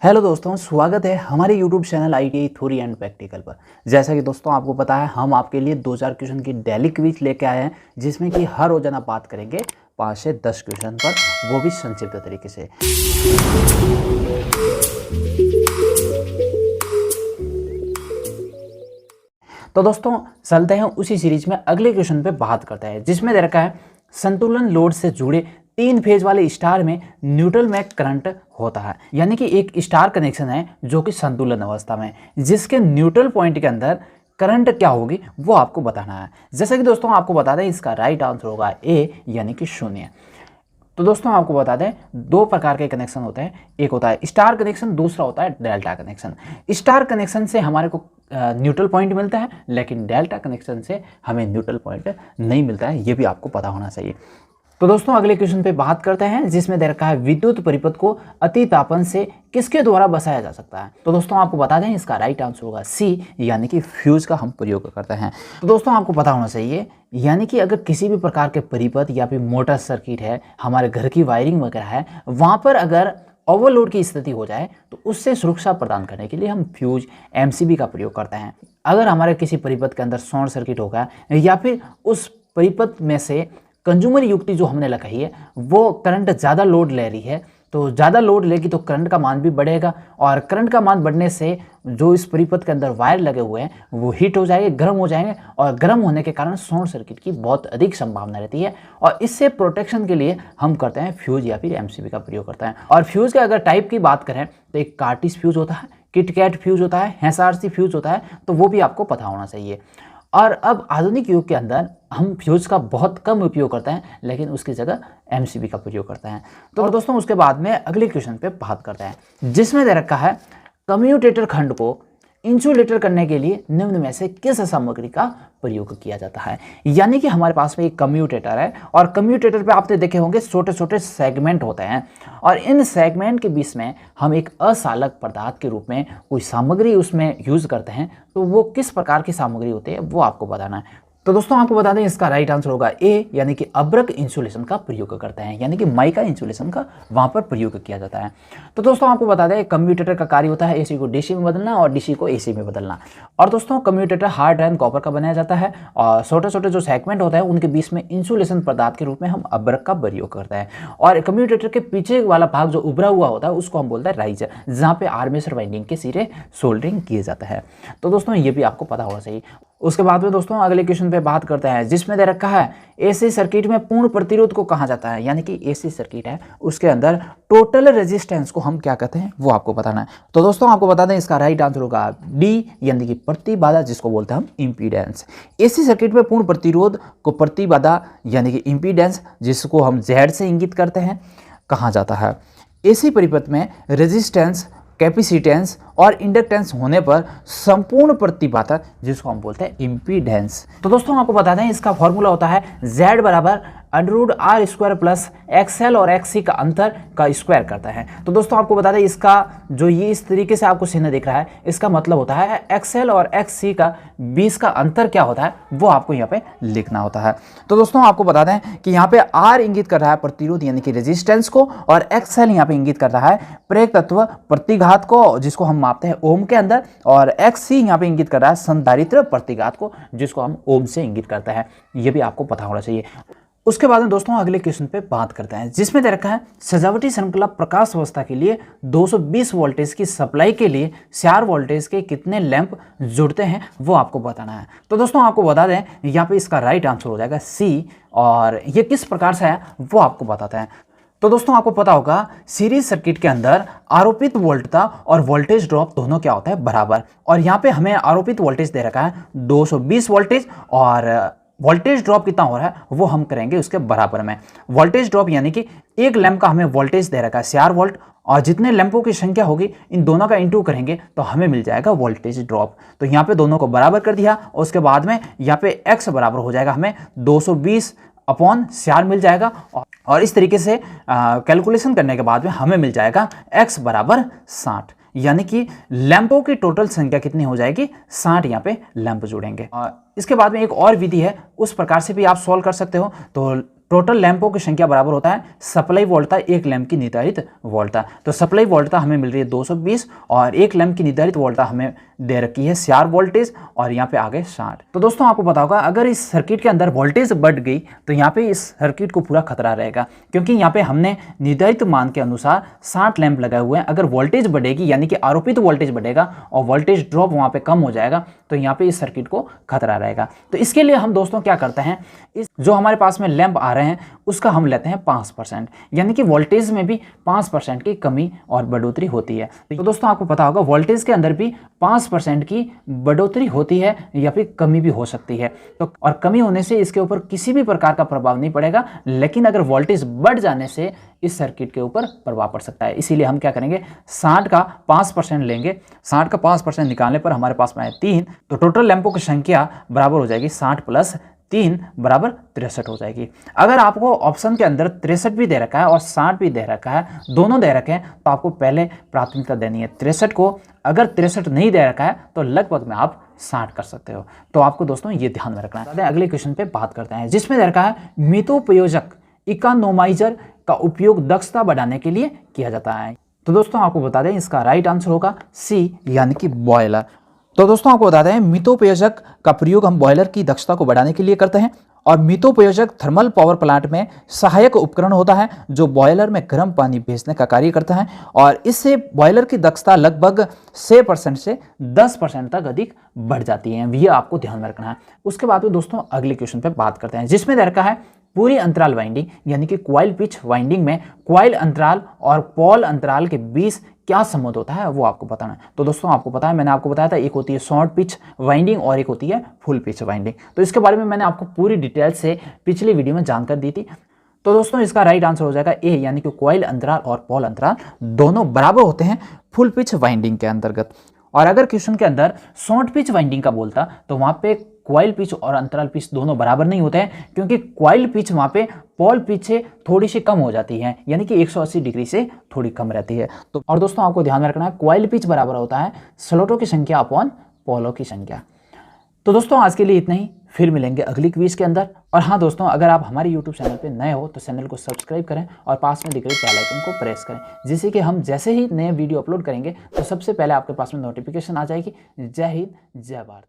Hello दोस्तों, स्वागत है हमारे YouTube channel ITI theory and practical पर। जैसा कि दोस्तों आपको पता है, हम आपके लिए 2-4 क्वेश्चन की डेली क्विज लेके आए हैं, जिसमें कि हर रोजाना बात करेंगे 5 से 10 क्वेश्चन पर, वो भी संक्षिप्त तरीके से। तो दोस्तों चलते हैं उसी सीरीज में, अगले क्वेश्चन पे बात करते हैं, जिसमें दे रखा है संतुलन लोड से जुड़े 3 फेज वाले स्टार में न्यूट्रल में करंट होता है। यानी कि एक स्टार कनेक्शन है जो कि संतुलन अवस्था में, जिसके न्यूट्रल पॉइंट के अंदर करंट क्या होगी वो आपको बताना है। जैसा कि दोस्तों आपको बता दें, इसका राइट आंसर होगा ए, यानी कि 0। तो दोस्तों आपको बता दें, 2 प्रकार के कनेक्शन होते हैं, एक होता है स्टार कनेक्शन, दूसरा होता है डेल्टा कनेक्शन। स्टार कनेक्शन से हमारे को न्यूट्रल पॉइंट मिलता है, लेकिन डेल्टा कनेक्शन से हमें न्यूट्रल पॉइंट नहीं मिलता है, ये भी आपको पता होना चाहिए। तो दोस्तों अगले क्वेश्चन पे बात करते हैं, जिसमें दे रखा है विद्युत परिपथ को अति तापन से किसके द्वारा बचाया जा सकता है। तो दोस्तों आपको बता दें, इसका राइट आंसर होगा सी, यानी कि फ्यूज का हम प्रयोग करते हैं। तो दोस्तों आपको पता होना चाहिए, यानी कि अगर किसी भी प्रकार के परिपथ या फिर मोटर सर्किट है, हमारे घर की वायरिंग वगैरह है, वहाँ पर अगर ओवरलोड की स्थिति हो जाए तो उससे सुरक्षा प्रदान करने के लिए हम फ्यूज एमसीबी का प्रयोग करते हैं। अगर हमारे किसी परिपथ के अंदर शॉर्ट सर्किट होगा या फिर उस परिपथ में से कंज्यूमर युक्ति जो हमने लगाई है वो करंट ज़्यादा लोड ले रही है, तो ज़्यादा लोड लेगी तो करंट का मान भी बढ़ेगा, और करंट का मान बढ़ने से जो इस परिपथ के अंदर वायर लगे हुए हैं वो हीट हो जाएंगे, गर्म हो जाएंगे, और गर्म होने के कारण शॉर्ट सर्किट की बहुत अधिक संभावना रहती है। और इससे प्रोटेक्शन के लिए हम करते हैं फ्यूज या फिर एमसीबी का प्रयोग करते हैं। और फ्यूज के अगर टाइप की बात करें तो एक कार्टिस फ्यूज होता है, किटकैट फ्यूज होता है, एसआरसी फ्यूज होता है, तो वो भी आपको पता होना चाहिए। और अब आधुनिक युग के अंदर हम फ्यूज का बहुत कम उपयोग करते हैं, लेकिन उसकी जगह एमसीबी का प्रयोग करते हैं। तो दोस्तों उसके बाद में अगले क्वेश्चन पे बात करते हैं, जिसमें दे रखा है कम्यूटेटर खंड को इंसुलेटर करने के लिए निम्न में से किस सामग्री का प्रयोग किया जाता है। यानी कि हमारे पास में एक कम्यूटेटर है, और कम्यूटेटर पे आपने देखे होंगे छोटे छोटे सेगमेंट होते हैं, और इन सेगमेंट के बीच में हम एक अचालक पदार्थ के रूप में कोई सामग्री उसमें यूज करते हैं। तो वो किस प्रकार की सामग्री होती है वो आपको बताना है। तो दोस्तों आपको बता दें, इसका राइट आंसर होगा ए, यानी कि अब्रक इंसुलेशन का प्रयोग करते हैं, यानी कि माइका इंसुलेशन का वहां पर प्रयोग किया जाता है। तो दोस्तों आपको बता दें, कम्यूटेटर का कार्य होता है एसी को डीसी में बदलना और डीसी को एसी में बदलना। और दोस्तों कम्यूटेटर हार्ड एंड कॉपर का बनाया जाता है, और छोटे छोटे जो सेगमेंट होता है उनके बीच में इंसुलेशन पदार्थ के रूप में हम अब्रक का प्रयोग करते हैं। और कम्यूटेटर के पीछे वाला भाग जो उभरा हुआ होता है उसको हम बोलते हैं राइजर, जहाँ पे आर्मेचर वाइंडिंग के सिरे सोल्डरिंग किए जाते हैं। तो दोस्तों ये भी आपको पता होना चाहिए। उसके बाद में दोस्तों अगले क्वेश्चन पे बात करते हैं, जिसमें दे रखा है एसी सर्किट में पूर्ण प्रतिरोध को कहा जाता है। यानी कि एसी सर्किट है उसके अंदर टोटल रेजिस्टेंस को हम क्या कहते हैं वो आपको बताना है। तो दोस्तों आपको बता दें, इसका राइट आंसर होगा डी, यानी कि प्रतिबाधा, जिसको बोलते हैं हम इम्पीडेंस। एसी सर्किट में पूर्ण प्रतिरोध को प्रतिबाधा यानी कि इम्पीडेंस, जिसको हम जेड से इंगित करते हैं, कहा जाता है। एसी परिपथ में रेजिस्टेंस, कैपेसिटेंस और इंडक्टेंस होने पर संपूर्ण प्रतिबाधा, जिसको हम बोलते हैं इम्पीडेंस। तो दोस्तों आपको बता दें, इसका फॉर्मूला होता है Z बराबर √R² प्लस XL और XC का अंतर का स्क्वायर करता है। तो दोस्तों आपको बता दें, इसका जो ये इस तरीके से आपको चिन्ह दिख रहा है, इसका मतलब होता है XL और XC का 20 का अंतर क्या होता है वो आपको यहाँ पे लिखना होता है। तो दोस्तों आपको बता दें कि यहाँ पे R इंगित कर रहा है प्रतिरोध यानी कि रेजिस्टेंस को, और XL यहाँ पे इंगित कर रहा है प्रेरक तत्व प्रतिघात को, जिसको हम मापते हैं ओम के अंदर, और XC यहाँ पे इंगित कर रहा है संधारित्र प्रतिघात को, जिसको हम ओम से इंगित करते हैं। ये भी आपको पता होना चाहिए। उसके बाद में दोस्तों अगले क्वेश्चन पे बात करते हैं, जिसमें दे रखा है सजावटी श्रृंखला प्रकाश अवस्था के लिए 220 वोल्टेज की सप्लाई के लिए 4 वोल्टेज के कितने लैंप जुड़ते हैं वो आपको बताना है। तो दोस्तों आपको बता दें, यहाँ पे इसका राइट आंसर हो जाएगा सी, और ये किस प्रकार से है वो आपको बताते हैं। तो दोस्तों आपको पता होगा, सीरीज सर्किट के अंदर आरोपित वोल्टता और वोल्टेज ड्रॉप दोनों क्या होता है बराबर, और यहाँ पे हमें आरोपित वोल्टेज दे रखा है 220 वोल्टेज, और वोल्टेज ड्रॉप कितना हो रहा है वो हम करेंगे उसके बराबर में। वोल्टेज ड्रॉप यानी कि एक लैंप का हमें वोल्टेज दे रखा है 4 वोल्ट, और जितने लैंपों की संख्या होगी इन दोनों का इंटू करेंगे तो हमें मिल जाएगा वोल्टेज ड्रॉप। तो यहाँ पे दोनों को बराबर कर दिया, और उसके बाद में यहाँ पे x बराबर हो जाएगा हमें 220/4 मिल जाएगा, और इस तरीके से कैलकुलेशन करने के बाद में हमें मिल जाएगा x बराबर 60, यानी कि लैंपों की टोटल संख्या कितनी हो जाएगी 60, यहाँ पे लैंप जुड़ेंगे। इसके बाद में एक और विधि है, उस प्रकार से भी आप सॉल्व कर सकते हो। तो टोटल लैंपों की संख्या बराबर होता है सप्लाई वोल्टता एक लैंप की निर्धारित वोल्टता। तो सप्लाई वोल्टता हमें मिल रही है 220 और एक लैंप की निर्धारित वोल्टता हमें दे रखी है 4 वोल्टेज और यहाँ पे आगे 60। तो दोस्तों आपको पता होगा अगर इस सर्किट के अंदर वोल्टेज बढ़ गई तो यहाँ पे इस सर्किट को पूरा खतरा रहेगा, क्योंकि यहाँ पे हमने निर्धारित मान के अनुसार 60 लैंप लगाए हुए हैं। अगर वोल्टेज बढ़ेगी यानी कि आरोपित वोल्टेज बढ़ेगा और वोल्टेज ड्रॉप वहाँ पे कम हो जाएगा तो यहाँ पे इस सर्किट को खतरा रहेगा। तो इसके लिए हम दोस्तों क्या करते हैं, इस जो हमारे पास में लैंप आ रहे हैं उसका हम लेते हैं 5%, यानी कि वोल्टेज में भी 5% की कमी और बढ़ोतरी होती है। तो दोस्तों आपको पता होगा वोल्टेज के अंदर भी 5% की बढ़ोतरी होती है या फिर कमी भी हो सकती है। तो और कमी होने से इसके ऊपर किसी भी प्रकार का प्रभाव नहीं पड़ेगा, लेकिन अगर वोल्टेज बढ़ जाने से इस सर्किट के ऊपर प्रभाव पड़ सकता है। इसीलिए हम क्या करेंगे, 60 का 5% लेंगे। 60 का 5% निकालने पर हमारे पास में आए 3, तो टोटल लैंपों की संख्या बराबर हो जाएगी 60 प्लस 3 बराबर 63 हो जाएगी। अगर आपको ऑप्शन के अंदर 63 भी दे रखा है और 60 भी दे रखा है, दोनों दे रखे हैं, तो आपको पहले प्राथमिकता देनी है 63 को। अगर 63 नहीं दे रखा है तो लगभग में आप 60 कर सकते हो। तो आपको दोस्तों ये ध्यान में रखना है। अगले क्वेश्चन पे बात करते हैं जिसमें दे रखा है मितोपयोजक इकोनोमाइजर का उपयोग दक्षता बढ़ाने के लिए किया जाता है। तो दोस्तों आपको बता दें इसका राइट आंसर होगा सी यानी कि बॉयलर। तो दोस्तों आपको बता दें मितोपयोजक का प्रयोग हम बॉयलर की दक्षता को बढ़ाने के लिए करते हैं और मितोपयोजक थर्मल पावर प्लांट में सहायक उपकरण होता है जो बॉयलर में गर्म पानी भेजने का कार्य करता है और इससे बॉयलर की दक्षता लगभग 6% से 10% तक अधिक बढ़ जाती है। ये आपको ध्यान में रखना है। उसके बाद में दोस्तों अगले क्वेश्चन पे बात करते हैं जिसमें दे रखा है पूरी अंतराल वाइंडिंग यानी कि कॉइल पिच वाइंडिंग में कॉइल अंतराल और पोल अंतराल के बीच क्या संबंध होता है वो आपको बताना है। तो दोस्तों आपको पता है मैंने आपको बताया था एक होती है शॉर्ट पिच वाइंडिंग और एक होती है फुल पिच वाइंडिंग। तो इसके बारे में मैंने आपको पूरी डिटेल से पिछली वीडियो में जानकारी दी थी। तो दोस्तों इसका राइट आंसर हो जाएगा ए यानी कि कॉइल अंतराल और पोल अंतराल दोनों बराबर होते हैं फुल पिच वाइंडिंग के अंतर्गत। और अगर क्वेश्चन के अंदर शॉर्ट पिच वाइंडिंग का बोलता तो वहां पे कॉइल पिच और अंतराल पिच दोनों बराबर नहीं होते हैं, क्योंकि कॉइल पिच वहां पे पोल पिच से थोड़ी सी कम हो जाती है, यानी कि 180 डिग्री से थोड़ी कम रहती है। तो और दोस्तों आपको ध्यान में रखना है कॉइल पिच बराबर होता है स्लॉटों की संख्या अपॉन पोलों की संख्या। तो दोस्तों आज के लिए इतना ही, फिर मिलेंगे अगली क्विज के अंदर। और हाँ दोस्तों अगर आप हमारे YouTube चैनल पे नए हो तो चैनल को सब्सक्राइब करें और पास में दिख रहे बेल आइकन को प्रेस करें, जिससे कि हम जैसे ही नए वीडियो अपलोड करेंगे तो सबसे पहले आपके पास में नोटिफिकेशन आ जाएगी। जय हिंद जय भारत।